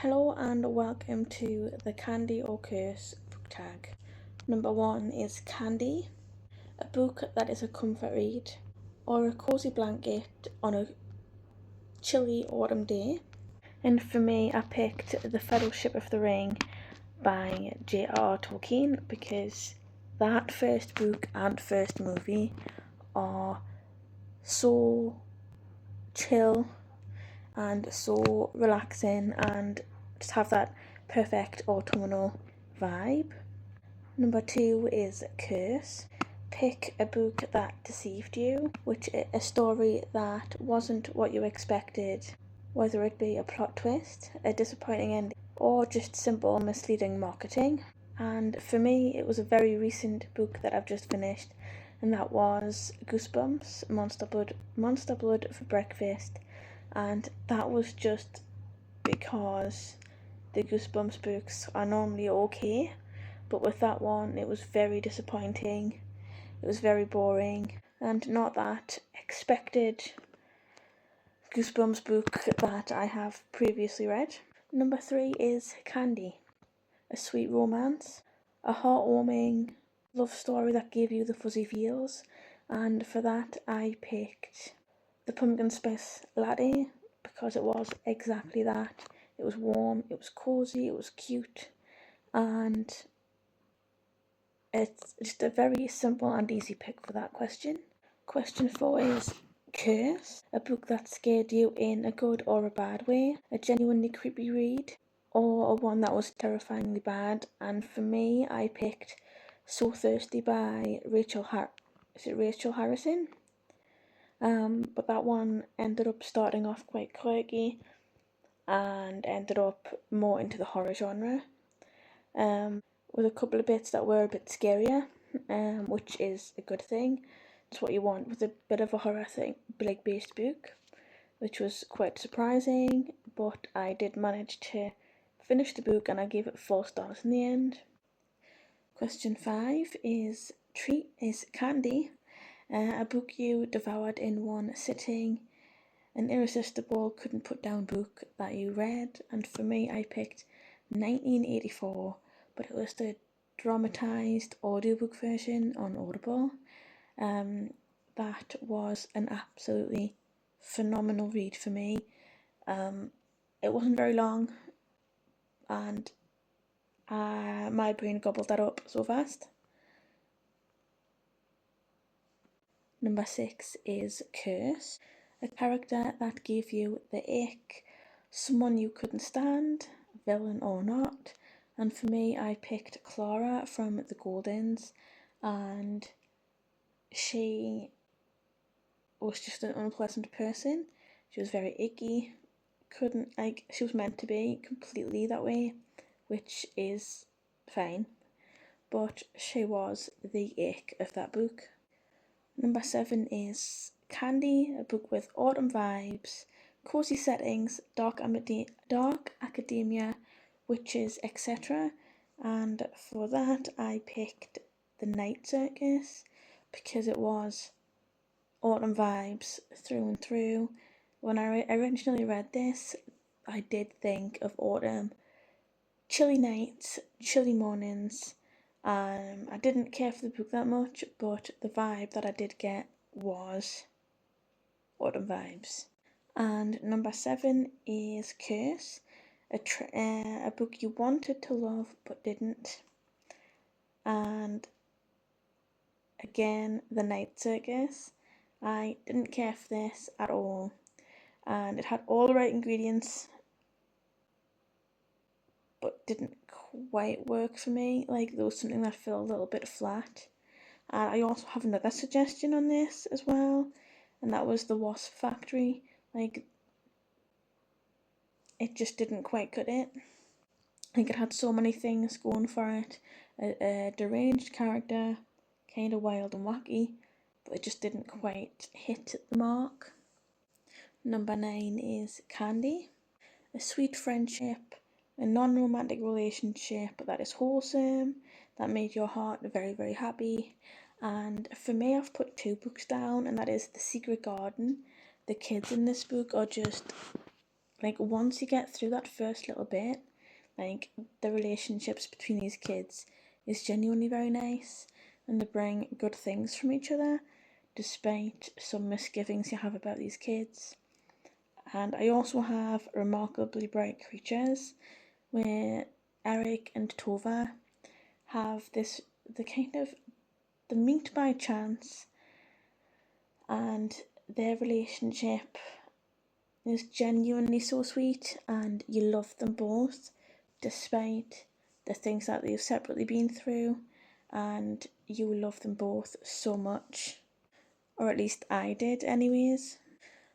Hello and welcome to the Candy or Curse book tag. Number 1 is Candy, a book that is a comfort read or a cozy blanket on a chilly autumn day. And for me, I picked The Fellowship of the Ring by J.R.R. Tolkien because that first book and first movie are so chill and so relaxing and just have that perfect autumnal vibe. Number 2 is Curse. Pick a book that deceived you, which is a story that wasn't what you expected, whether it be a plot twist, a disappointing ending, or just simple misleading marketing. And for me, it was a very recent book that I've just finished, and that was Goosebumps, Monster Blood for Breakfast. And that was just because the Goosebumps books are normally okay, but with that one it was very disappointing. It was very boring and not that expected Goosebumps book that I have previously read. Number 3 is Candy, a sweet romance, a heartwarming love story that gave you the fuzzy feels, and for that I picked The Pumpkin Spice Latte because it was exactly that. It was warm, it was cozy, it was cute, and it's just a very simple and easy pick for that question. Question 4 is Curse, a book that scared you in a good or a bad way, a genuinely creepy read, or one that was terrifyingly bad. And for me, I picked So Thirsty by Rachel Harrison? But that one ended up starting off quite quirky and ended up more into the horror genre, with a couple of bits that were a bit scarier, which is a good thing. It's what you want with a bit of a horror thing, based book, which was quite surprising, but I did manage to finish the book and I gave it 4 stars in the end. Question 5 is Candy, a book you devoured in one sitting, an irresistible, couldn't put down book that you read. And for me, I picked 1984, but it was the dramatised audiobook version on Audible. That was an absolutely phenomenal read for me. It wasn't very long, and my brain gobbled that up so fast. Number 6 is Curse, a character that gave you the ick, someone you couldn't stand, villain or not. And for me, I picked Clara from The Goldens, and she was just an unpleasant person. She was very icky, she was meant to be completely that way, which is fine, but she was the ick of that book. Number 7 is Candy, a book with autumn vibes, cozy settings, dark academia, witches, etc. And for that, I picked The Night Circus because it was autumn vibes through and through. When I originally read this, I did think of autumn, chilly nights, chilly mornings. I didn't care for the book that much, but the vibe that I did get was autumn vibes. And number 7 is Curse, a book you wanted to love but didn't. And again, The Night Circus. I didn't care for this at all, and it had all the right ingredients but didn't quite work for me. Like, there was something that felt a little bit flat. And I also have another suggestion on this as well, and that was The Wasp Factory. Like, it just didn't quite cut it. Like, it had so many things going for it. A deranged character, kind of wild and wacky, but it just didn't quite hit the mark. Number 9 is Candy, a sweet friendship, a non-romantic relationship that is wholesome, that made your heart very, very happy. And for me, I've put 2 books down, and that is The Secret Garden. The kids in this book are just like once you get through that first little bit, like the relationships between these kids is genuinely very nice, and they bring good things from each other despite some misgivings you have about these kids. And I also have Remarkably Bright Creatures, where Eric and Tova have this the meet by chance, and their relationship is genuinely so sweet, and you love them both despite the things that they've separately been through, and you love them both so much, or at least I did anyways.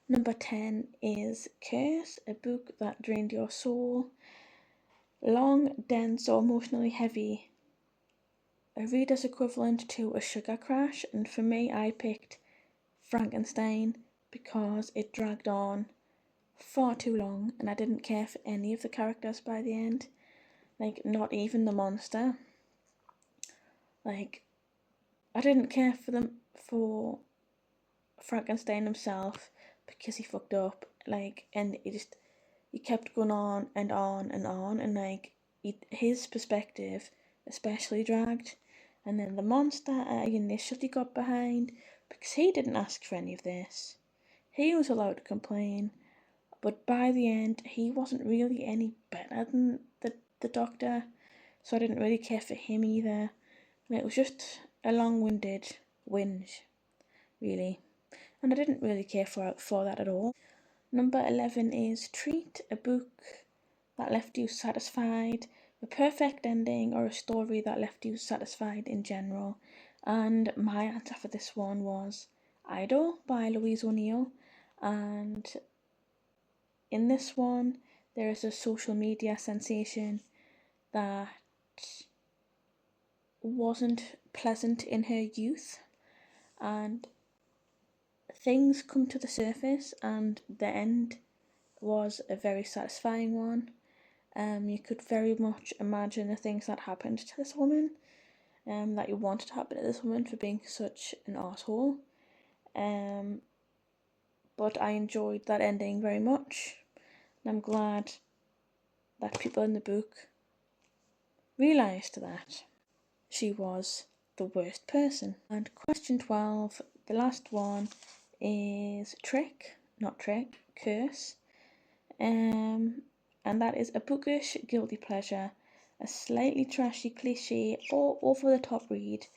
Number 10 is Curse, a book that drained your soul. Long, dense, or emotionally heavy. A reader's equivalent to a sugar crash, and for me, I picked Frankenstein because it dragged on far too long and I didn't care for any of the characters by the end. Like, not even the monster. Like, I didn't care for Frankenstein himself because he fucked up. Like, and he kept going on and on and on, and like his perspective especially dragged. And then the monster I initially got behind because he didn't ask for any of this. He was allowed to complain, but by the end he wasn't really any better than the doctor, so I didn't really care for him either. And it was just a long-winded whinge, really, and I didn't really care for that at all. Number 11 is Treat, a book that left you satisfied, a perfect ending, or a story that left you satisfied in general. And my answer for this one was Idol by Louise O'Neill. And in this one, there is a social media sensation that wasn't pleasant in her youth, and things come to the surface, and the end was a very satisfying one. You could very much imagine the things that happened to this woman, that you wanted to happen to this woman for being such an asshole. But I enjoyed that ending very much, and I'm glad that people in the book realised that she was the worst person. And question 12, the last one, is Curse. And that is a bookish guilty pleasure, a slightly trashy cliche or over the top read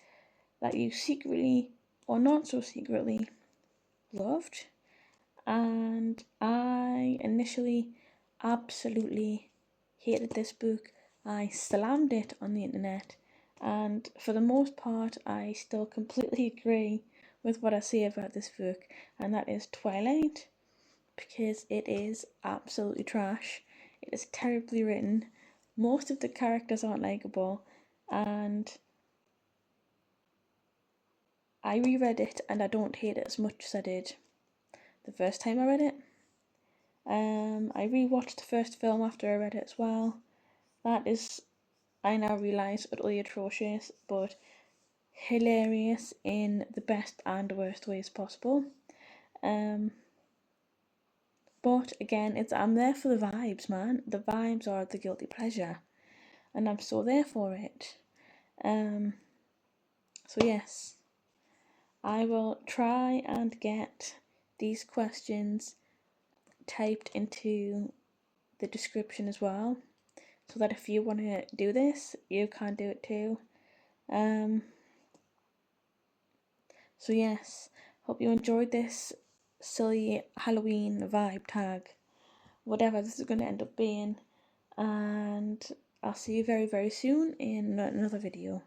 that you secretly or not so secretly loved. And I initially absolutely hated this book. I slammed it on the internet, and for the most part I still completely agree with what I say about this book, and that is Twilight, because it is absolutely trash. It is terribly written. Most of the characters aren't likable, and I reread it and I don't hate it as much as I did the first time I read it. I rewatched the first film after I read it as well. That is, I now realise, utterly atrocious, but hilarious in the best and worst ways possible. But again, I'm there for the vibes, man. The vibes are the guilty pleasure, and I'm so there for it. So yes, I will try and get these questions typed into the description as well, so that if you want to do this, you can do it too. So yes, hope you enjoyed this silly Halloween vibe tag, whatever this is going to end up being, and I'll see you very, very soon in another video.